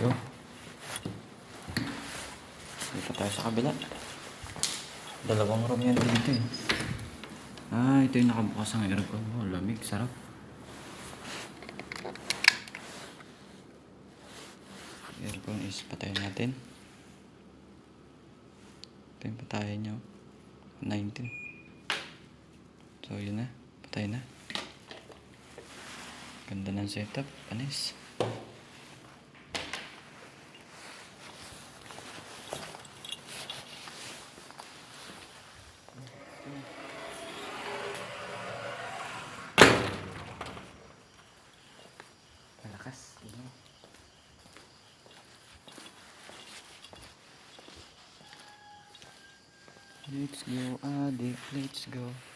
Yo. Dito tayo sa kabila. Dalawang room yan dito eh. Ito yung nakabukas ang aircon. Oh, lamig, sarap. Aircon is patayin natin. Ito yung patayin nyo. 19. So yun na, patay na. Ganda ng setup, panis. Malakas. Let's go, adik, let's go.